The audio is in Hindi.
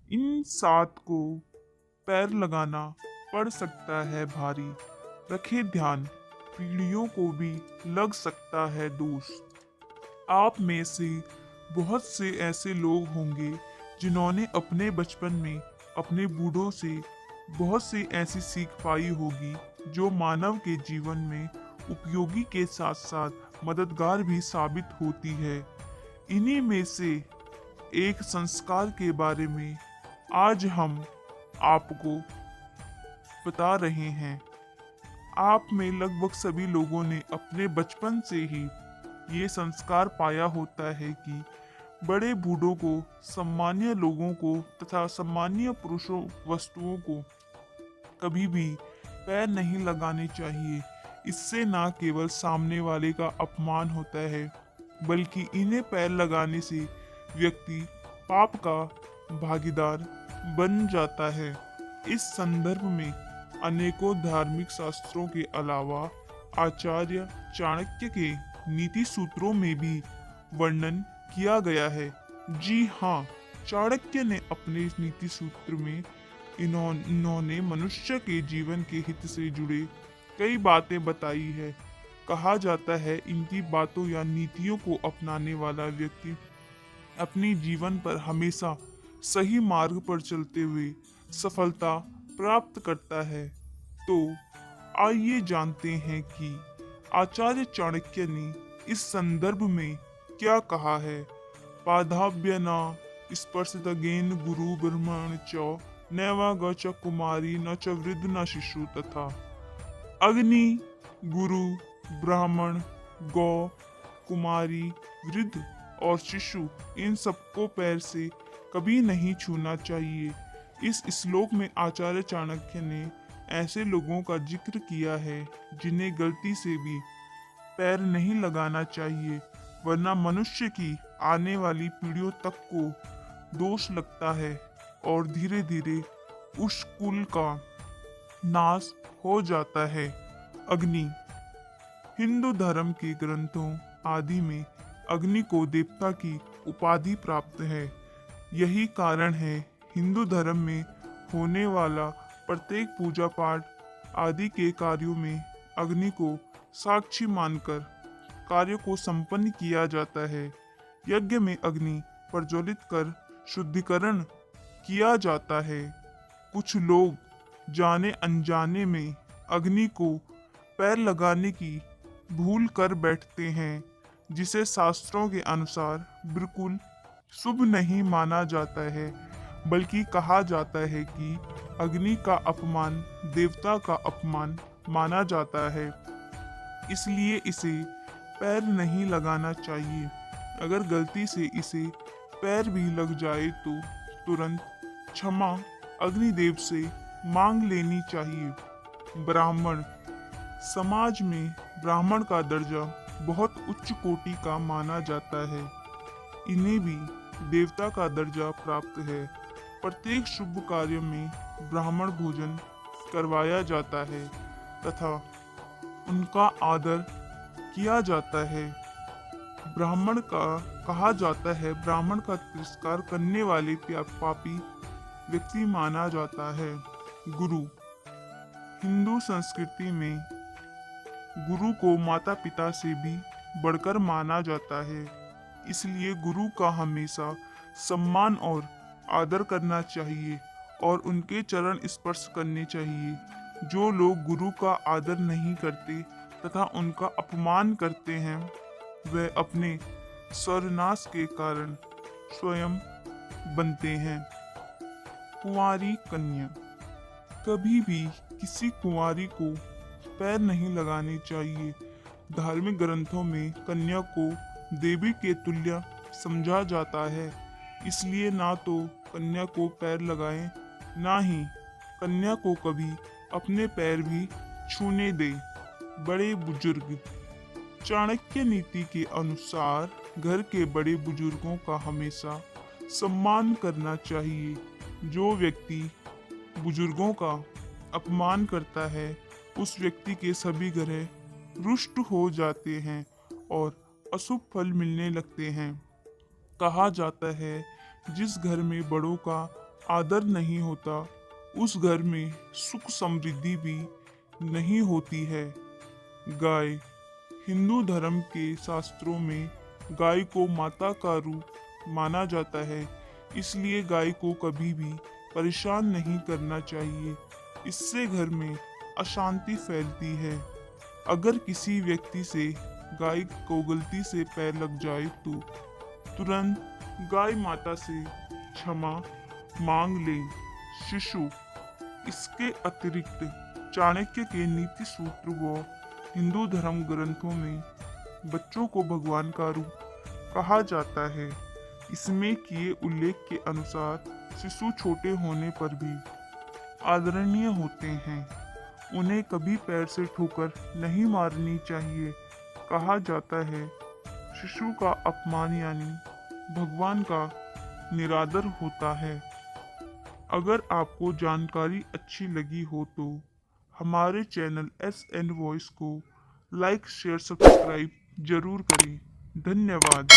इन सात को पैर लगाना पड़ सकता है भारी। रखे ध्यान, पीढ़ियों को भी लग सकता है दोष। आप में से बहुत से ऐसे लोग होंगे जिन्होंने अपने बचपन में अपने बूढ़ों से बहुत सी ऐसी सीख पाई होगी जो मानव के जीवन में उपयोगी के साथ साथ मददगार भी साबित होती है। इन्हीं में से एक संस्कार के बारे में आज हम आपको बता रहे हैं। आप में लगभग सभी लोगों ने अपने बचपन से ही ये संस्कार पाया होता है कि बड़े बूढ़ों को, सामान्य लोगों को तथा सामान्य पुरुषों वस्तुओं को कभी भी पैर नहीं लगाने चाहिए। इससे न केवल सामने वाले का अपमान होता है, बल्कि इन्हें पैर लगाने से व्यक्ति पाप का भागीदार बन जाता है। इस संदर्भ में अनेकों धार्मिक शास्त्रों के अलावा आचार्य चाणक्य के नीति सूत्रों में भी वर्णन किया गया है। जी हाँ, चाणक्य ने अपने इस नीति सूत्र में इन्होंने मनुष्य के जीवन के हित से जुड़े कई बातें बताई है। कहा जाता है इनकी बातों या नीतियों को अपनाने वाला व्यक्ति अपनी जीवन पर हमेशा सही मार्ग पर चलते हुए सफलता प्राप्त करता है। तो आइए जानते हैं कि आचार्य चाणक्य ने इस संदर्भ में क्या कहा है। पादाभ्य न स्पर्शतगेन गुरु ब्रह्मण च नैवा ग च कुमारी न च वृद्ध न शिशु तथा। अग्नि, गुरु, ब्राह्मण, गौ, कुमारी, वृद्ध और शिशु, इन सबको पैर से कभी नहीं छूना चाहिए। इस श्लोक में आचार्य चाणक्य ने ऐसे लोगों का जिक्र किया है जिन्हें गलती से भी पैर नहीं लगाना चाहिए, वरना मनुष्य की आने वाली पीढ़ियों तक को दोष लगता है और धीरे धीरे उस कुल का नाश हो जाता है। अग्नि, हिंदू धर्म के ग्रंथों आदि में अग्नि को देवता की उपाधि प्राप्त है। यही कारण है हिंदू धर्म में होने वाला प्रत्येक पूजा पाठ आदि के कार्यों में अग्नि को साक्षी मानकर कार्य को संपन्न किया जाता है। यज्ञ में अग्नि प्रज्वलित कर शुद्धिकरण किया जाता है। कुछ लोग जाने अनजाने में अग्नि को पैर लगाने की भूल कर बैठते हैं, जिसे शास्त्रों के अनुसार बिल्कुल शुभ नहीं माना जाता है, बल्कि कहा जाता है कि अग्नि का अपमान देवता का अपमान माना जाता है, इसलिए इसे पैर नहीं लगाना चाहिए। अगर गलती से इसे पैर भी लग जाए तो तुरंत क्षमा अग्निदेव से मांग लेनी चाहिए। ब्राह्मण, समाज में ब्राह्मण का दर्जा बहुत उच्च कोटि का माना जाता है। इन्हें भी देवता का दर्जा प्राप्त है। प्रत्येक शुभ कार्य में ब्राह्मण भोजन करवाया जाता है तथा उनका आदर किया जाता है। ब्राह्मण का कहा जाता है ब्राह्मण का तिरस्कार करने वाले पापी व्यक्ति माना जाता है। गुरु, हिंदू संस्कृति में गुरु को माता पिता से भी बढ़कर माना जाता है, इसलिए गुरु का हमेशा सम्मान और आदर करना चाहिए और उनके चरण स्पर्श करने चाहिए। जो लोग गुरु का आदर नहीं करते तथा उनका अपमान करते हैं, वे अपने सर्वनाश के कारण स्वयं बनते हैं। कुंवारी कन्या, कभी भी किसी कुंवारी को पैर नहीं लगाने चाहिए। धार्मिक ग्रंथों में कन्या को देवी के तुल्य समझा जाता है, इसलिए ना तो कन्या को पैर लगाएं, ना ही कन्या को कभी अपने पैर भी छूने दे। बड़े बुजुर्ग, चाणक्य नीति के अनुसार घर के बड़े बुजुर्गों का हमेशा सम्मान करना चाहिए। जो व्यक्ति बुजुर्गों का अपमान करता है, उस व्यक्ति के सभी ग्रह रुष्ट हो जाते हैं और अशुभ फल मिलने लगते हैं। कहा जाता है जिस घर में बड़ों का आदर नहीं होता, उस घर में सुख समृद्धि भी नहीं होती है। गाय हिंदू धर्म के शास्त्रों में गाय को माता का रूप माना जाता है, इसलिए गाय को कभी भी परेशान नहीं करना चाहिए। इससे घर में अशांति फैलती है। अगर किसी व्यक्ति से गाय को गलती से पैर लग जाए तो तुरंत गाय माता से क्षमा मांग ले। शिशु इसके अतिरिक्त चाणक्य के नीति सूत्र व हिंदू धर्म ग्रंथों में बच्चों को भगवान का रूप कहा जाता है। इसमें किए उल्लेख के अनुसार शिशु छोटे होने पर भी आदरणीय होते हैं। उन्हें कभी पैर से ठोकर नहीं मारनी चाहिए। कहा जाता है शिशु का अपमान यानी भगवान का निरादर होता है। अगर आपको जानकारी अच्छी लगी हो तो हमारे चैनल SN वॉइस को लाइक शेयर सब्सक्राइब जरूर करें। धन्यवाद।